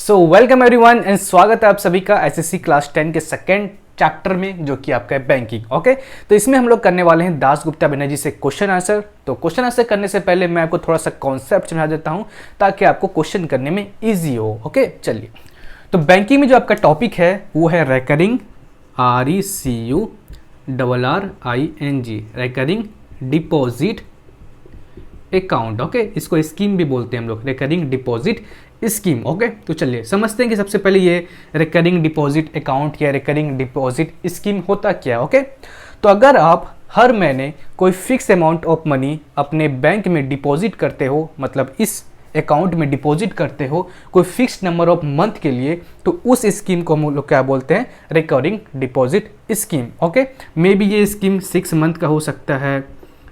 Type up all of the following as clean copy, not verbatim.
So welcome everyone and स्वागत है आप सभी का एसएससी क्लास 10 के सेकेंड चैप्टर में, जो कि आपका है बैंकिंग। ओके, तो इसमें हम लोग करने वाले हैं दासगुप्ता बनर्जी से क्वेश्चन आंसर। तो क्वेश्चन आंसर करने से पहले मैं आपको थोड़ा सा कॉन्सेप्ट समझा देता हूं ताकि आपको क्वेश्चन करने में ईजी हो। ओके, चलिए। तो बैंकिंग में जो आपका टॉपिक है वो है recurring, RECURRING, recurring deposit account. Okay, इसको स्कीम भी बोलते हैं हम लोग, रिकरिंग डिपॉजिट स्कीम। ओके, तो चलिए समझते हैं कि सबसे पहले ये रिकरिंग डिपॉजिट अकाउंट या रिकरिंग डिपॉजिट स्कीम होता क्या है। ओके, तो अगर आप हर महीने कोई फिक्स अमाउंट ऑफ मनी अपने बैंक में डिपॉजिट करते हो, मतलब इस अकाउंट में डिपॉजिट करते हो कोई फिक्स नंबर ऑफ मंथ के लिए, तो उस स्कीम को हम लोग क्या बोलते हैं, recurring deposit scheme. Okay, may be ये स्कीम 6 मंथ का हो सकता है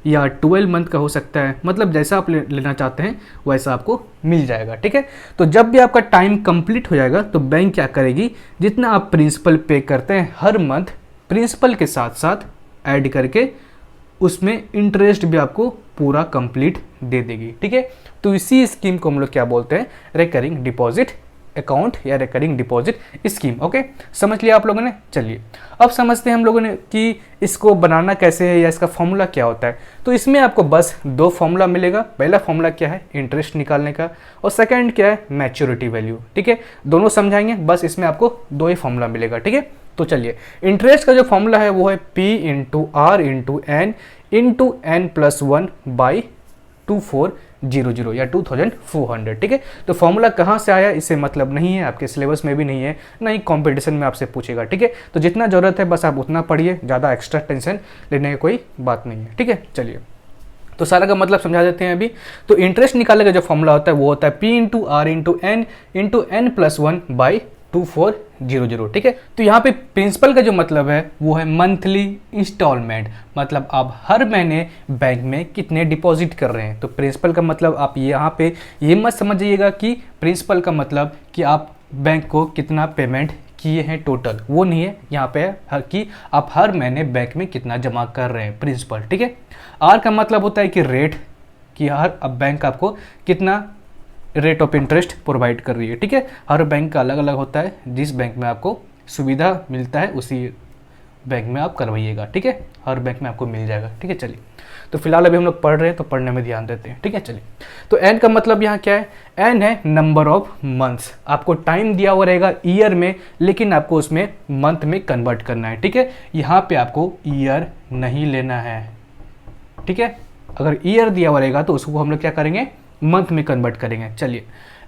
या 12 मंथ का हो सकता है, मतलब जैसा आप लेना चाहते हैं वैसा आपको मिल जाएगा। ठीक है, तो जब भी आपका टाइम कंप्लीट हो जाएगा तो बैंक क्या करेगी, जितना आप प्रिंसिपल पे करते हैं हर मंथ, प्रिंसिपल के साथ साथ ऐड करके उसमें इंटरेस्ट भी आपको पूरा कंप्लीट दे देगी। ठीक है, तो इसी स्कीम को हम लोग क्या बोलते हैं, रिकरिंग डिपॉजिट अकाउंट या रिकरिंग डिपॉजिट स्कीम। ओके, समझ लिया आप लोगों ने। चलिए अब समझते हैं हम लोगों ने कि इसको बनाना कैसे है या इसका फॉर्मूला क्या होता है। तो इसमें आपको बस 2 फॉर्मूला मिलेगा। पहला फॉर्मूला क्या है, इंटरेस्ट निकालने का, और सेकंड क्या है, मैच्योरिटी वैल्यू। ठीक है, दोनों समझाएंगे, बस इसमें आपको 2 ही फॉर्मूला मिलेगा। ठीक है, तो चलिए इंटरेस्ट का जो फॉर्मूला है वो है P into R into N+1 by 2400 या 2400। ठीक है, तो फॉर्मूला कहाँ से आया इससे मतलब नहीं है, आपके सिलेबस में भी नहीं है, ना ही कंपटीशन में आपसे पूछेगा। ठीक है, तो जितना जरूरत है बस आप उतना पढ़िए, ज़्यादा एक्स्ट्रा टेंशन लेने की कोई बात नहीं है। ठीक है, चलिए तो सारा का मतलब समझा देते हैं अभी। तो इंटरेस्ट निकालने का जो फॉर्मूला होता है वो होता है P into R into N+1 by 2400। ठीक है, तो यहाँ पे प्रिंसिपल का जो मतलब है वो है मंथली इंस्टॉलमेंट, मतलब आप हर महीने बैंक में कितने डिपॉजिट कर रहे हैं। तो प्रिंसिपल का मतलब आप यहाँ पे ये मत समझिएगा कि प्रिंसिपल का मतलब कि आप बैंक को कितना पेमेंट किए हैं टोटल, वो नहीं है। यहाँ पे कि आप हर महीने बैंक में कितना जमा कर रहे हैं, प्रिंसिपल। ठीक है, आर का मतलब होता है कि रेट, कि हर अब बैंक आपको कितना रेट ऑफ इंटरेस्ट प्रोवाइड कर रही है। ठीक है, हर बैंक का अलग अलग होता है, जिस बैंक में आपको सुविधा मिलता है उसी बैंक में आप करवाइएगा। ठीक है, हर बैंक में आपको मिल जाएगा। ठीक है, चलिए तो फिलहाल अभी हम लोग पढ़ रहे हैं तो पढ़ने में ध्यान देते हैं। ठीक है, चलिए तो एन का मतलब यहाँ क्या है, एन है नंबर ऑफ मंथ्स। आपको टाइम दिया हुआ रहेगा ईयर में, लेकिन आपको उसमें मंथ में कन्वर्ट करना है। ठीक है, यहाँ पे आपको ईयर नहीं लेना है। ठीक है, अगर ईयर दिया हुआ रहेगा तो उसको हम लोग क्या करेंगे, मंथ में कन्वर्ट करेंगे। चलिए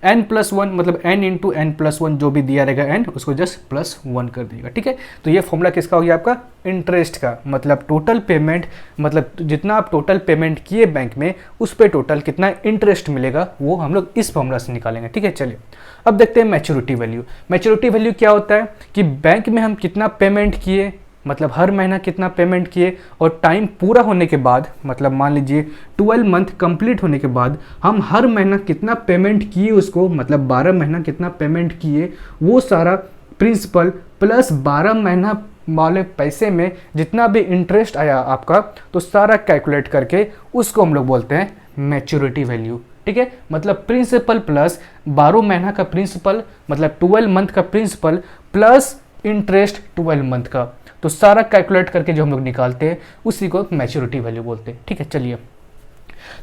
N+1 मतलब N इंटू N+1 जो भी दिया रहेगा N, उसको जस्ट +1 कर दीजिएगा। ठीक है, तो ये फॉर्मूला किसका हो गया, आपका इंटरेस्ट का, मतलब टोटल पेमेंट, मतलब जितना आप टोटल पेमेंट किए बैंक में उस पर टोटल कितना इंटरेस्ट मिलेगा वो हम लोग इस फॉर्मूला से निकालेंगे। ठीक है, चलिए अब देखते हैं मैच्योरिटी वैल्यू। मैच्योरिटी वैल्यू क्या होता है कि बैंक में हम कितना पेमेंट किए, मतलब हर महीना कितना पेमेंट किए, और टाइम पूरा होने के बाद, मतलब मान लीजिए 12 मंथ कंप्लीट होने के बाद हम हर महीना कितना पेमेंट किए उसको, मतलब 12 महीना कितना पेमेंट किए, वो सारा प्रिंसिपल प्लस 12 महीना वाले पैसे में जितना भी इंटरेस्ट आया आपका, तो सारा कैलकुलेट करके उसको हम लोग बोलते हैं मैच्योरिटी वैल्यू। ठीक है, मतलब प्रिंसिपल प्लस 12 महीना का प्रिंसिपल, मतलब 12 मंथ का प्रिंसिपल प्लस इंटरेस्ट 12 मंथ का, तो सारा कैलकुलेट करके जो हम लोग निकालते हैं उसी को मैच्योरिटी वैल्यू बोलते हैं। ठीक है, चलिए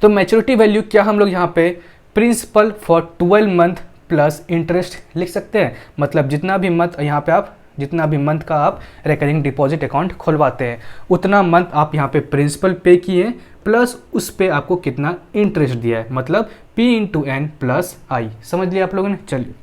तो मैच्योरिटी वैल्यू क्या हम लोग यहाँ पे principal for 12 month plus interest लिख सकते हैं, मतलब जितना भी मंथ यहाँ पे आप जितना भी मंथ का आप रिकरिंग डिपॉजिट अकाउंट खुलवाते हैं उतना मंथ आप यहाँ पे प्रिंसिपल पे किए प्लस उस पे आपको कितना इंटरेस्ट दिया है, मतलब P into N plus I। समझ लिया आप लोगों ने। चलिए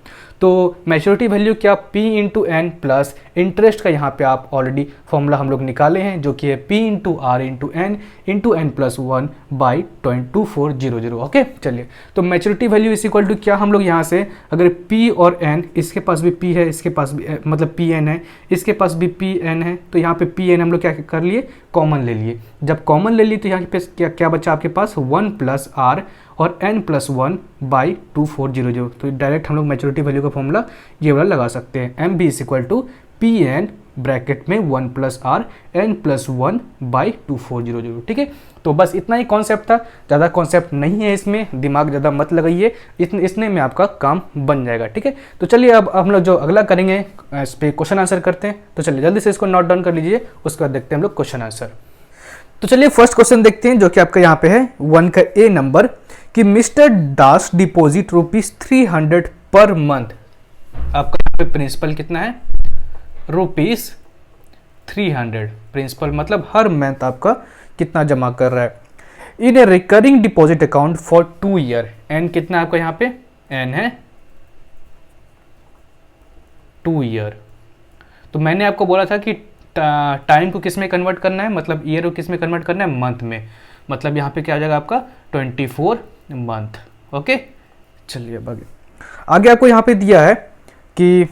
तो मैच्योरिटी वैल्यू क्या, P into N plus interest का यहाँ पे आप ऑलरेडी फॉर्मूला हम लोग निकाले हैं, जो कि है P into R into N+1 by 2400। Okay, चलिए तो maturity value is equal to क्या, हम लोग यहाँ से अगर P और N, इसके पास भी P है, इसके पास भी मतलब PN है, इसके पास भी PN है, तो यहाँ पे PN हम लोग क्या कर लिए, कॉमन ले लिए, जब कॉमन ले ली तो यहाँ पे क्या क्या बचा आपके पास 1 प्लस आर और n प्लस 1 बाई 2400। तो डायरेक्ट हम लोग मैच्योरिटी वैल्यू का फॉर्मूला ये वाला लगा सकते हैं, M B is equal to P N bracket में 1 plus R n plus 1 by 2400। ठीक है, तो बस इतना ही कॉन्सेप्ट था, ज़्यादा कॉन्सेप्ट नहीं है इसमें, दिमाग ज़्यादा मत लगाइए, इतने में आपका काम बन जाएगा। ठीक है, तो चलिए अब हम लोग जो अगला करेंगे इस पर क्वेश्चन आंसर करते हैं। तो चलिए जल्दी से इसको नोट डाउन कर लीजिए, उसके बाद देखते हैं हम लोग क्वेश्चन आंसर। तो चलिए फर्स्ट क्वेश्चन देखते हैं जो कि आपका यहाँ पे है 1 का ए नंबर कि मिस्टर दास डिपॉजिट ₹300 पर मंथ। आपका प्रिंसिपल कितना है? ₹300। प्रिंसिपल मतलब हर मंथ आपका कितना जमा कर रहा है। In a recurring deposit account for 2 year. N कितना आपका यहाँ पे? एन है 2 ईयर। तो मैंने आपको बोला था कि टाइम को किस में कन्वर्ट करना है, मतलब ईयर को किस में कन्वर्ट करना है? मंथ में। मतलब यहाँ पे क्या आ जाएगा आपका 24 मंथ। ओके, चलिए अब आगे आपको यहाँ पे दिया है कि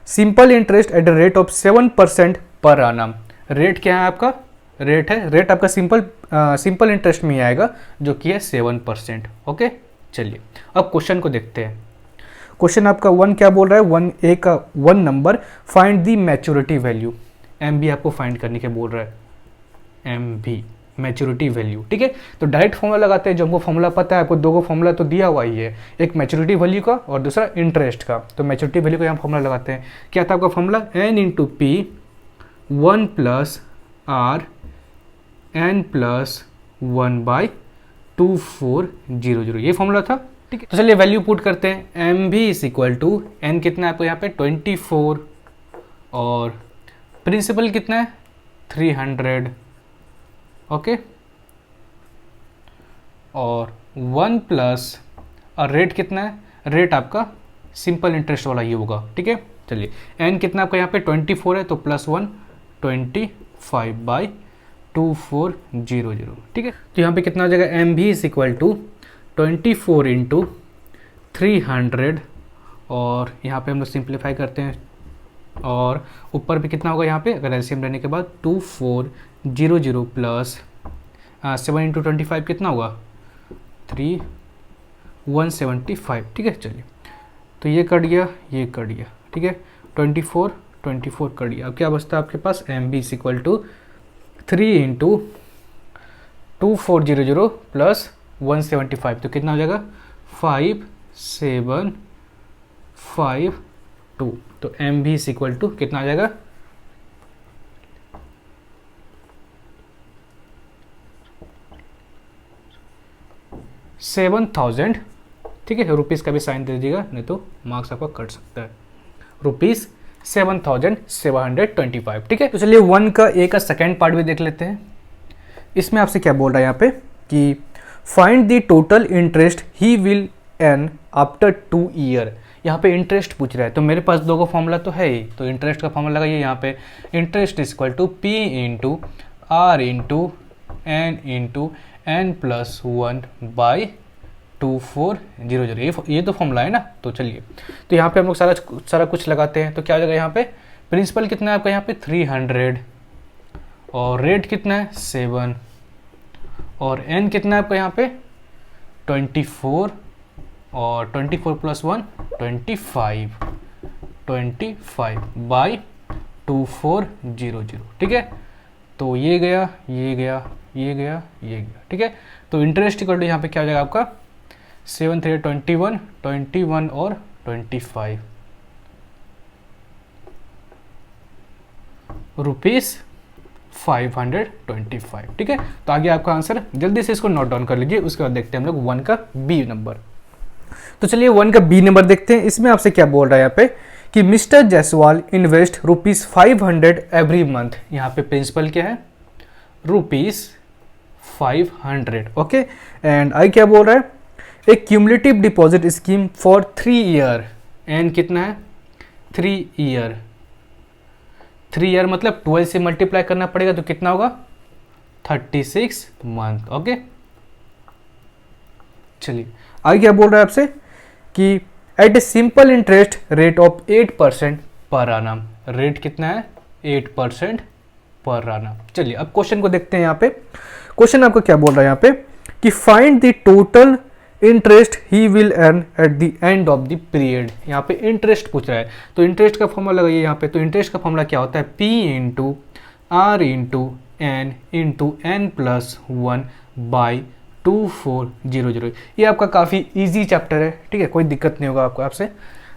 simple interest at the rate of 7% पर आनम। रेट क्या है आपका? रेट है, रेट आपका सिंपल इंटरेस्ट में आएगा जो कि है 7%। ओके, चलिए अब क्वेश्चन को देखते हैं। क्वेश्चन आपका 1 क्या बोल रहा है? 1A का 1 number find the maturity value. M B आपको फाइंड करने के बोल रहा है, एम बी मैच्योरिटी वैल्यू। ठीक है, तो डायरेक्ट फॉर्मूला लगाते हैं, जो हमको फॉर्मूला पता है। आपको दो फॉर्मूला तो दिया हुआ ही है, एक मैच्योरिटी वैल्यू का और दूसरा इंटरेस्ट का। तो मैच्योरिटी वैल्यू का यहाँ फॉर्मूला लगाते हैं। क्या था आपका formula? N into P 1 plus R N plus 1 by 2400, ये फॉर्मूला था। ठीक है, तो चलिए वैल्यू पुट करते हैं। एम भी इज इक्वल टू एन कितना है आपको यहाँ पे 24 और प्रिंसिपल कितना है 300। ओके, और 1 प्लस और रेट कितना है? रेट आपका सिंपल इंटरेस्ट वाला ये होगा। ठीक है, चलिए एन कितना आपका यहाँ पे 24 है तो प्लस 1 25 बाई 2400। ठीक है, तो यहाँ पे कितना हो जाएगा? एम भी इज इक्वल टू 24 इंटू 300 और यहाँ पे हम लोग सिंप्लीफाई करते हैं और ऊपर भी कितना होगा यहाँ पे अगर एलसीएम लेने के बाद 2400 प्लस 7 इंटू 25 कितना होगा 175। ठीक है, चलिए तो ये कट गया, ये कट गया। ठीक है, 24 कट गया। अब क्या बचता है आपके पास? M B is equal to 3 into 2400 plus 175 तो कितना हो जाएगा 5752। तो एम भी इज इक्वल टू कितना आ जाएगा 7000। ठीक है, रुपीज़ का भी साइन दे दीजिएगा नहीं तो मार्क्स आपका कट सकता है। ₹7,725। ठीक है, तो चलिए 1 का ए का सेकेंड पार्ट भी देख लेते हैं। इसमें आपसे क्या बोल रहा है यहाँ पे कि find the total interest he will earn after 2 year. यहाँ पे इंटरेस्ट पूछ रहा है तो मेरे पास दो का फॉर्मूला तो है ही, तो इंटरेस्ट का फॉर्मूला लगाइए यहाँ पे। Interest is equal to P into R into N plus 1 by 2400। ये तो फॉर्मूला है ना। तो चलिए तो यहाँ पे हम लोग सारा कुछ लगाते हैं। तो क्या हो जाएगा यहाँ पे? प्रिंसिपल कितना है आपका यहाँ पे 300 और रेट कितना है 7 और एन कितना है आपका यहाँ पे 24 और 24 प्लस 1 25 बाई 2400। ठीक है, तो ये गया, ये गया, ये गया, ये गया। ठीक है, तो इंटरेस्ट इक्वल टू यहाँ पे क्या हो जाएगा आपका 7 3 21 और 25 ₹525। ठीक है, तो आगे आपका आंसर जल्दी से इसको नोट डाउन कर लीजिए। उसके बाद देखते हैं हम लोग 1 का बी नंबर। तो चलिए 1 का बी नंबर देखते हैं। इसमें आपसे क्या बोल रहा है यहाँ पे कि mister Jaiswal invest ₹500 every month. यहाँ पे प्रिंसिपल क्या है ₹500। ओके, एंड आई क्या बोल रहा है a cumulative deposit scheme for 3 year. N कितना है 3 ईयर। 3 ईयर मतलब 12 से मल्टीप्लाई करना पड़ेगा तो कितना होगा 36 मंथ। ओके, चलिए आगे क्या बोल रहा है आपसे कि at a simple interest rate of 8% पर आनम। रेट कितना है 8% पर आना। चलिए अब क्वेश्चन को देखते हैं। यहाँ पे क्वेश्चन आपको क्या बोल रहा है यहाँ पे कि find the total interest he will earn at the end of the period. यहाँ पे इंटरेस्ट पूछ रहा है, तो इंटरेस्ट का फॉर्मूला लगाइए यहाँ पे। तो इंटरेस्ट का फॉर्मूला क्या होता है, P into R into N plus 1 by 2400। ये आपका काफ़ी इजी चैप्टर है, ठीक है, कोई दिक्कत नहीं होगा आपको आपसे।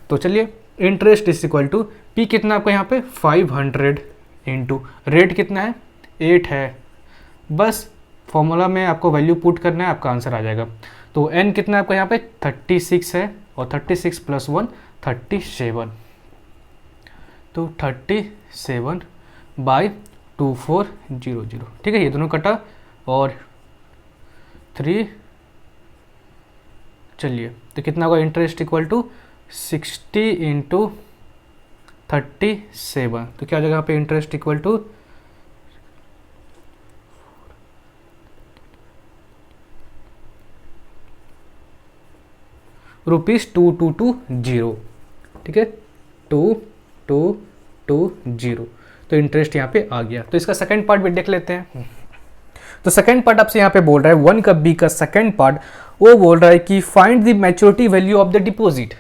तो चलिए interest is equal to P कितना आपका यहाँ पे 500 इंटू रेट कितना है 8 है। बस फॉर्मूला में आपको वैल्यू पुट करना है, आपका आंसर आ जाएगा। तो n कितना आपका यहाँ पे 36 है और 36 प्लस 1 37। तो 37 बाई 2400, ठीक है, ये दोनों कटा और 3। चलिए तो कितना होगा इंटरेस्ट इक्वल टू 60 इंटू 37। तो क्या हो जाएगा यहाँ पे इंटरेस्ट इक्वल टू ₹2220, ठीक है, 2220। तो इंटरेस्ट यहाँ पे आ गया। तो इसका सेकंड पार्ट भी देख लेते हैं। तो सेकंड पार्ट आपसे यहाँ पे बोल रहा है 1 का बी का सेकंड पार्ट, वो बोल रहा है कि find the maturity value of the deposit.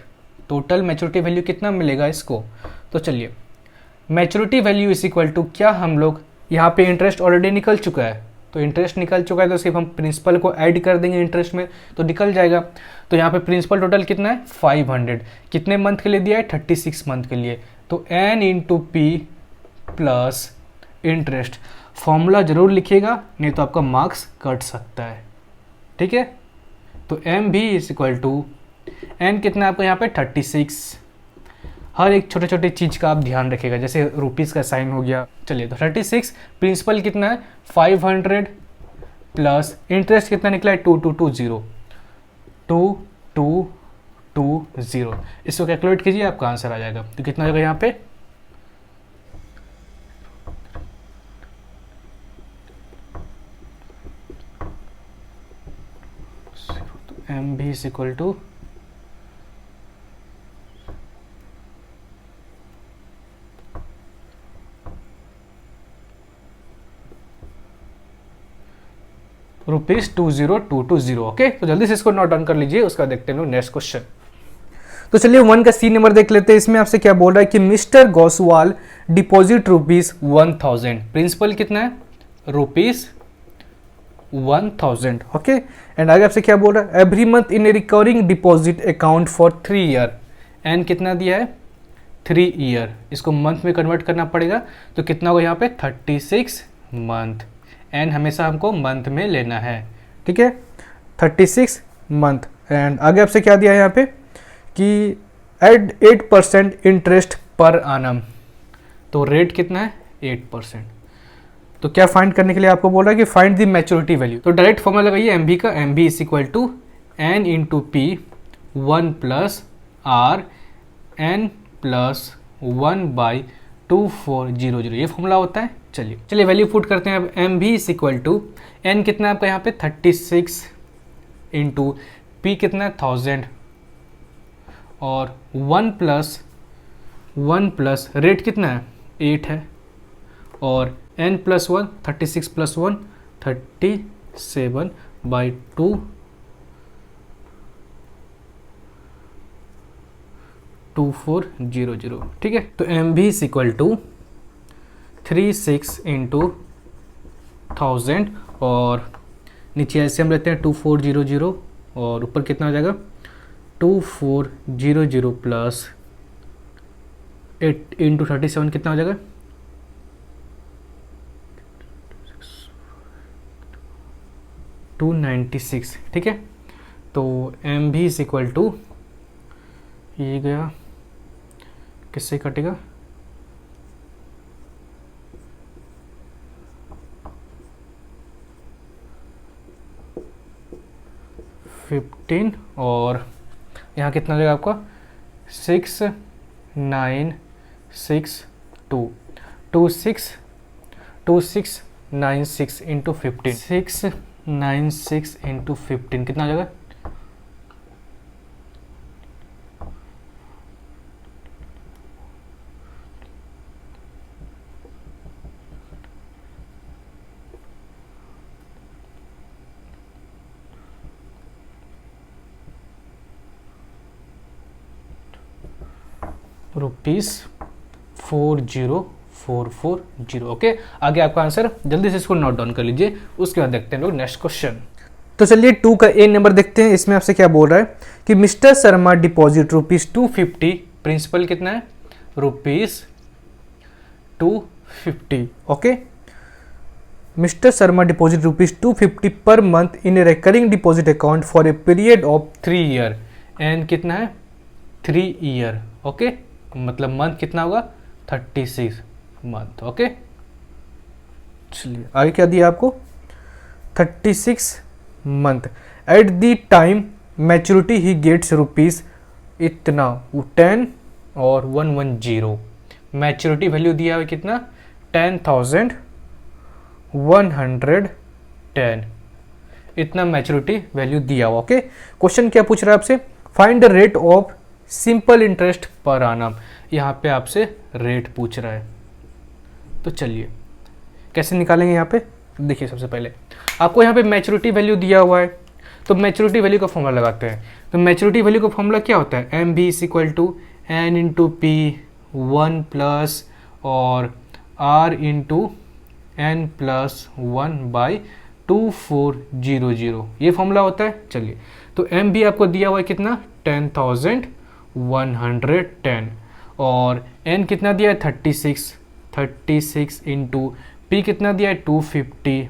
Total maturity value कितना मिलेगा इसको। तो चलिए maturity value is equal to, क्या हम लोग यहाँ पे इंटरेस्ट ऑलरेडी निकल चुका है, तो इंटरेस्ट निकल चुका है तो सिर्फ हम प्रिंसिपल को ऐड कर देंगे इंटरेस्ट में तो निकल जाएगा। तो यहाँ पे प्रिंसिपल टोटल कितना है 500, कितने मंथ के लिए दिया है 36 मंथ के लिए। तो n into P plus interest, formula जरूर लिखिएगा नहीं तो आपका मार्क्स कट सकता है, ठीक है। तो एम भी इज इक्वल टू एन कितना है आपको यहाँ पे 36। हर एक छोटे छोटे चीज़ का आप ध्यान रखिएगा, जैसे रुपीज़ का साइन हो गया। चलिए तो 36, प्रिंसिपल कितना है 500 प्लस इंटरेस्ट कितना निकला है 2220, 2220। इसको कैलकुलेट कीजिए आपका आंसर आ जाएगा। तो कितना होगा यहाँ पे एम भी इज इक्वल टू ₹20,220। ओके, तो जल्दी से इसको नोट डाउन कर लीजिए, उसका देखते हैं नेक्स्ट क्वेश्चन। तो चलिए 1 का सी नंबर देख लेते हैं। इसमें आपसे क्या बोल रहा है कि मिस्टर गौसवाल डिपॉजिट ₹1000। प्रिंसिपल कितना है ₹1000। ओके, एंड आगे आपसे क्या बोल रहा है every month in a recurring deposit account for 3 year. N कितना दिया है 3 ईयर, इसको मंथ में कन्वर्ट करना पड़ेगा। तो कितना होगा यहाँ पे 36 मंथ। एन हमेशा हमको मंथ में लेना है, ठीक है, 36 मंथ। एंड आगे आपसे क्या दिया है यहाँ पे कि एड 8% इंटरेस्ट पर आनम। तो रेट कितना है 8%। तो क्या फाइंड करने के लिए आपको बोल रहा है कि फाइंड द मैच्योरिटी वैल्यू। तो डायरेक्ट फॉर्मूला लगाइए एम बी का, M B is equal to N into P 1 plus R N plus 1 by 2400, ये फॉर्मूला होता है। चलिए वैल्यू पुट करते हैं। अब एम भी इज इक्वल टू एन कितना है आपका यहाँ पे 36 इंटू पी कितना है 1000 और 1 प्लस रेट कितना है 8 है और n प्लस 1 36 प्लस 1 37 बाई 2400, ठीक है। तो एम भी इज इक्वल टू 36 इंटू 1000 और नीचे ऐसे हम लेते हैं 2400 और ऊपर कितना हो जाएगा 2400 प्लस 8 इंटू 37 कितना हो जाएगा 296, ठीक है। तो एम भी इज इक्वल टू ये गया किससे कटेगा 15 और यहाँ कितना हो जाएगा आपका 2696 इंटू 15, 696 इंटू 15 कितना हो जाएगा 696 ₹4040। ओके, आगे आपका आंसर जल्दी से इसको नोट डाउन कर लीजिए, उसके बाद देखते हैं लोग नेक्स्ट क्वेश्चन। तो चलिए 2 का ए नंबर देखते हैं। इसमें आपसे क्या बोल रहा है कि मिस्टर शर्मा डिपॉजिट ₹250, प्रिंसिपल कितना है ₹250। Okay, mister Sharma deposit ₹250 per month in a recurring deposit account for a period of 3 year and कितना है 3 ईयर। ओके, मतलब मंथ कितना होगा 36 मंथ। ओके, चलिए आगे क्या दिया आपको 36 month. At the time maturity he gets rupees इतना 10 और 110। मैच्योरिटी वैल्यू दिया हुआ कितना 10,110, इतना मैच्योरिटी वैल्यू दिया हुआ। ओके, क्वेश्चन क्या पूछ रहा है आपसे, find the rate of simple interest पर आनम। यहाँ पे आपसे रेट पूछ रहा है, तो चलिए कैसे निकालेंगे। यहाँ पे देखिए, सबसे पहले आपको यहाँ पे मैच्योरिटी वैल्यू दिया हुआ है, तो मैच्योरिटी वैल्यू का फॉर्मूला लगाते हैं। तो मैच्योरिटी वैल्यू का फॉर्मूला क्या होता है, M B is equal to N into P 1 plus और R into N plus 1 by 2400, ये फॉर्मूला होता है। चलिए, तो एम बी आपको दिया हुआ है कितना 10,110 और एन कितना दिया है 36 इंटू पी कितना दिया है 250,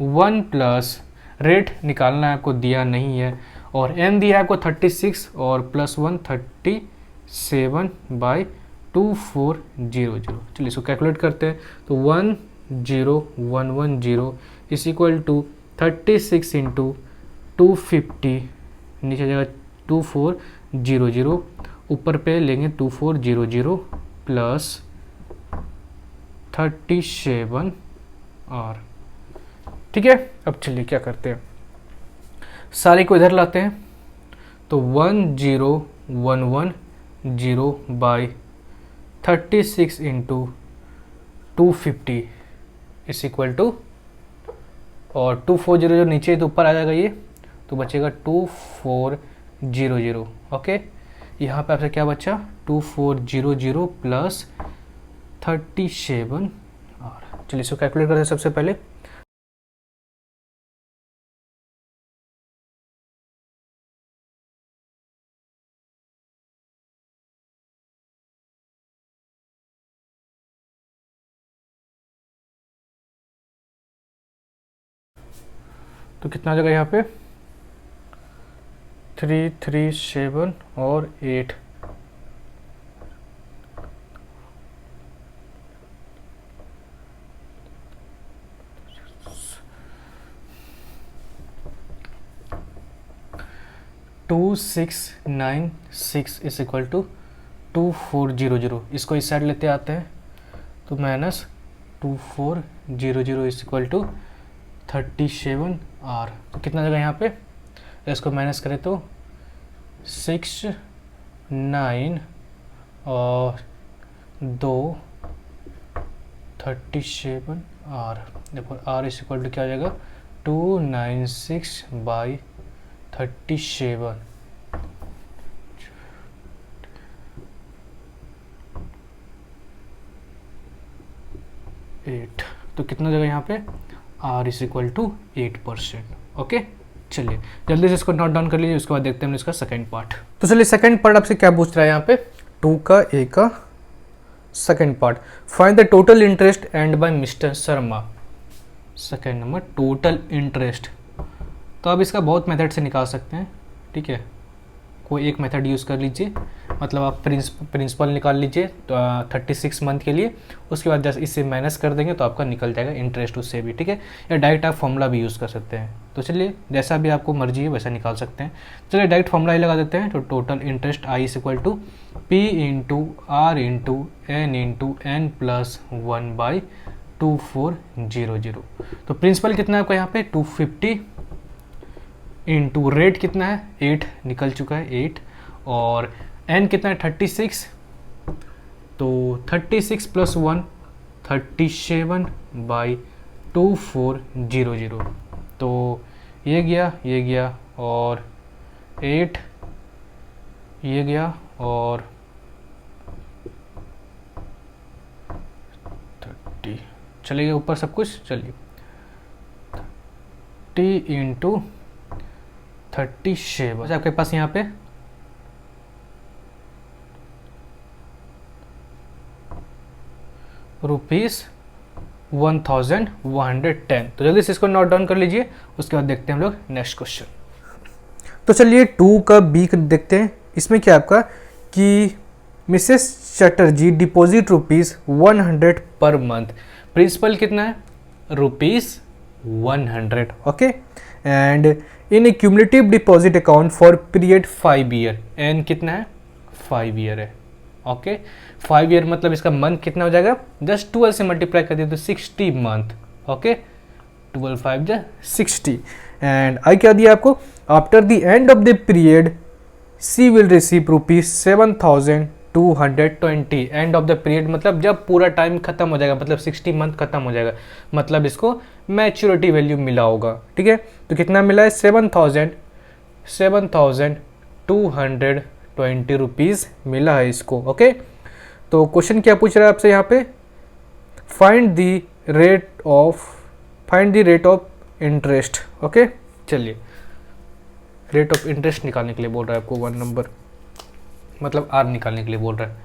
1 प्लस रेट निकालना है आपको दिया नहीं है, और एन दिया है आपको 36 और प्लस 1 37 बाई 2400। चलिए इसको कैलकुलेट करते हैं। तो 10110 इज इक्वल टू 36 इंटू 250, नीचे जगह 2400, ऊपर पे लेंगे 2400 प्लस 37 और ठीक है। अब चलिए क्या करते हैं, सारे को इधर लाते हैं। तो 10110 by 36 into 250 is equal to, और 2400 नीचे तो ऊपर आ जाएगा ये, तो बचेगा 2400। ओके, यहाँ पे आपसे क्या बचा 2400 प्लस 37 और चलिए इसको कैलकुलेट करते हैं सबसे पहले। तो कितना आ जाएगा यहाँ पे 337 और 8, $2696 इज इक्वल टू 2400। इसको इस साइड लेते आते हैं, तो minus 2400 is equal to 37 R. तो कितना जगह यहाँ पे, इसको माइनस करें तो 6 9 और 2 37 आर। देखो आर इज इक्वल टू क्या हो जाएगा 296 बाई 37। तो कितना जगह यहाँ पे R is equal to 8%। Okay, चलिए जल्दी से इसको नोट डाउन कर लीजिए, उसके बाद देखते हैं इसका सेकंड पार्ट। तो चलिए सेकंड पार्ट आपसे क्या पूछ रहा है यहाँ पे 2 का ए का second part, find the total interest earned by mister Sharma. Second number total interest, तो आप इसका बहुत मेथड से निकाल सकते हैं। ठीक है, कोई एक मेथड यूज़ कर लीजिए, मतलब आप प्रिंसिपल निकाल लीजिए तो 36 मंथ के लिए, उसके बाद जैसे इससे माइनस कर देंगे तो आपका निकल जाएगा इंटरेस्ट उससे भी। ठीक है, या डायरेक्ट आप फॉर्मूला भी यूज़ कर सकते हैं। तो चलिए जैसा भी आपको मर्जी है वैसा निकाल सकते हैं। चलिए डायरेक्ट फॉर्मूला ही लगा देते हैं। तो total interest I is equal to P into R into N plus 1 by 2400। तो प्रिंसिपल कितना है आपका यहाँ पे 250 इंटू रेट कितना है 8 निकल चुका है 8, और एन कितना है 36, तो 36 प्लस 1 37 बाई 2400। तो ये गया और 8 ये गया और चलिए ऊपर सब कुछ, चलिए t इंटू 37 आपके पास यहाँ पे ₹1110। तो जल्दी से इसको नोट डाउन कर लीजिए, उसके बाद देखते हैं हम लोग नेक्स्ट क्वेश्चन। तो चलिए 2 का बी देखते हैं। इसमें क्या आपका कि Mrs Chatterjee deposit ₹100 per month, principal कितना है ₹100, okay, and in a cumulative deposit account for period 5 year, N कितना है 5 ईयर है, ओके। 5 ईयर मतलब इसका मंथ कितना हो जाएगा, जस्ट 12 से मल्टीप्लाई कर दिए तो 60 मंथ, ओके, 12 5 जा 60, एंड आई क्या दिया आपको, after the end of the period she will receive ₹7220। End of the period मतलब जब पूरा टाइम खत्म हो जाएगा, मतलब 60 मंथ खत्म हो जाएगा, मतलब इसको मैच्योरिटी वैल्यू मिला होगा, ठीक है। तो कितना मिला है, 7220 रुपीज़ मिला है इसको, ओके। तो क्वेश्चन क्या पूछ रहा है आपसे यहाँ पे, find the rate of interest, okay. चलिए रेट ऑफ इंटरेस्ट निकालने के लिए बोल रहा है आपको, 1 नंबर मतलब आर निकालने के लिए बोल रहा है।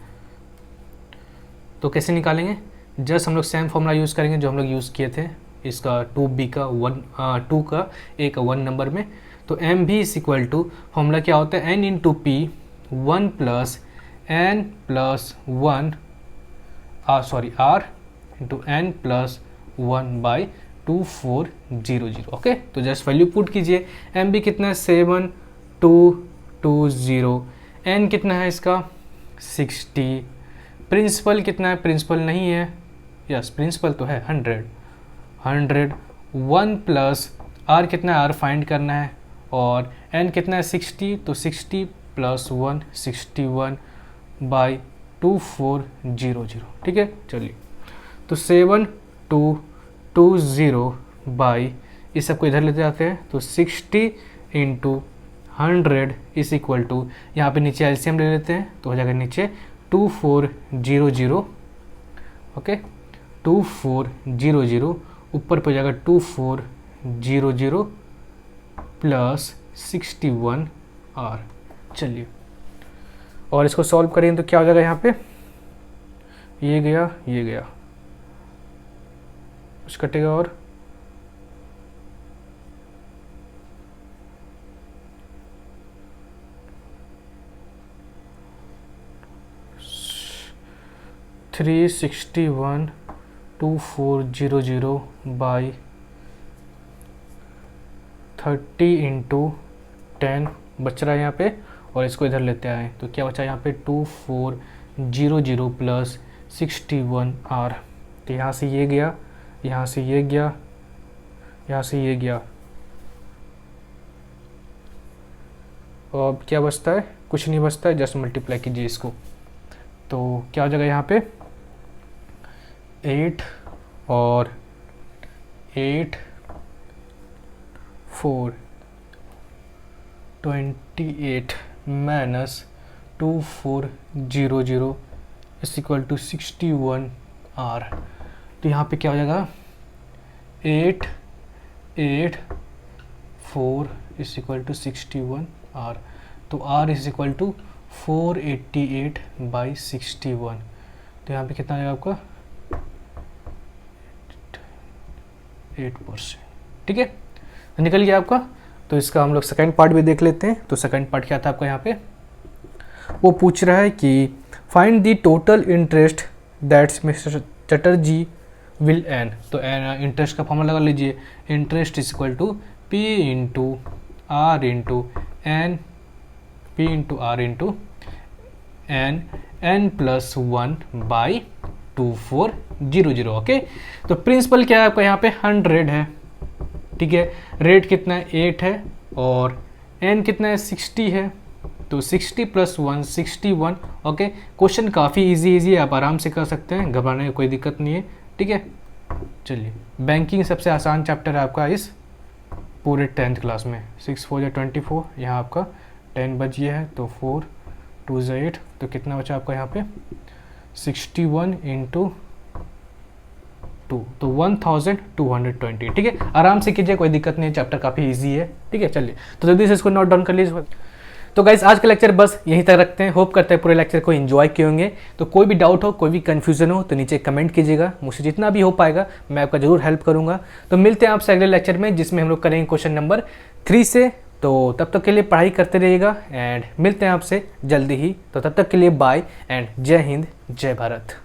तो कैसे निकालेंगे, जस्ट हम लोग सेम फॉर्मूला यूज़ करेंगे जो हम लोग यूज़ किए थे इसका 2b का 2 का a का 1 नंबर में। तो एम भी इज इक्वल टू, फॉर्मूला क्या होता है, n into P 1 plus n plus 1 r into n plus 1 by 2400, okay. तो जस्ट वैल्यू पुट कीजिए, एम भी कितना है 7220, n कितना है इसका 60, प्रिंसिपल कितना है, प्रिंसिपल नहीं है, यस प्रिंसिपल तो है 100, 1 प्लस r कितना है, r फाइंड करना है, और n कितना है 60, तो 60 प्लस 1 61 बाई 2400, ठीक है। चलिए तो 7220 बाई इस सबको इधर लेते जाते हैं, तो 60 इंटू 100 इज इक्वल टू, यहाँ पे नीचे एलसीएम ले लेते हैं तो हो जाएगा नीचे 2400, ओके, 2400 ऊपर पे हो जाएगा 2400 प्लस 61 r। चलिए और इसको सॉल्व करेंगे तो क्या हो जाएगा, यहाँ पे ये गया कुछ कटेगा और $361,2400 बाई 30 इंटू 10 बच रहा है यहाँ पे, और इसको इधर लेते आए तो क्या बचा यहाँ पे 2400 प्लस 61 r। तो यहाँ से ये गया, यहाँ से ये गया, यहाँ से ये गया, और अब क्या बचता है, कुछ नहीं बचता है, जस्ट मल्टीप्लाई कीजिए इसको। तो क्या हो जाएगा यहाँ पे 8 और 8 4 28 minus 2400 is equal to 61 r। तो यहाँ पे क्या हो जाएगा 8 8 4 इज इक्वल टू 61 r। तो r is equal to 488 by 61। तो यहाँ पे कितना आएगा आपका 8%, ठीक है, निकल गया आपका। तो इसका हम लोग सेकंड पार्ट भी देख लेते हैं। तो सेकंड पार्ट क्या था आपका, यहाँ पे वो पूछ रहा है कि find the total interest that's mister Chatterjee will earn. तो इंटरेस्ट का फॉर्मूला लगा लीजिए, interest is equal to P into R into N, P into R into N, N plus 1 by 2400, okay. तो प्रिंसिपल क्या है आपका यहाँ पे 100 है, ठीक है, रेट कितना है 8 है, और एन कितना है 60 है, तो 60 प्लस 1 61, ओके। क्वेश्चन काफ़ी इजी है, आप आराम से कर सकते हैं, घबराने की कोई दिक्कत नहीं है, ठीक है। चलिए बैंकिंग सबसे आसान चैप्टर है आपका इस पूरे 10th क्लास में। 6 4 24, यहाँ आपका 10 बच गया है, तो 4 2 8, तो कितना बचा आपका यहाँ पे 61 इंटू तो 1220, ठीक है। आराम से कीजिए, कोई दिक्कत नहीं है, चैप्टर काफ़ी इजी है, ठीक है। चलिए तो जल्दी से इसको नोट डाउन कर लीजिए। तो गाइस आज का लेक्चर बस यहीं तक रखते हैं। होप करते हैं पूरे लेक्चर को एंजॉय किए होंगे। तो कोई भी डाउट हो, कोई भी कन्फ्यूजन हो तो नीचे कमेंट कीजिएगा, मुझसे जितना भी हो पाएगा मैं आपका जरूर हेल्प करूंगा। तो मिलते हैं आपसे अगले लेक्चर में, जिसमें हम लोग करेंगे क्वेश्चन नंबर 3 से। तो तब तक के लिए पढ़ाई करते रहिएगा एंड मिलते हैं आपसे जल्दी ही। तो तब तक के लिए बाय एंड जय हिंद, जय भारत।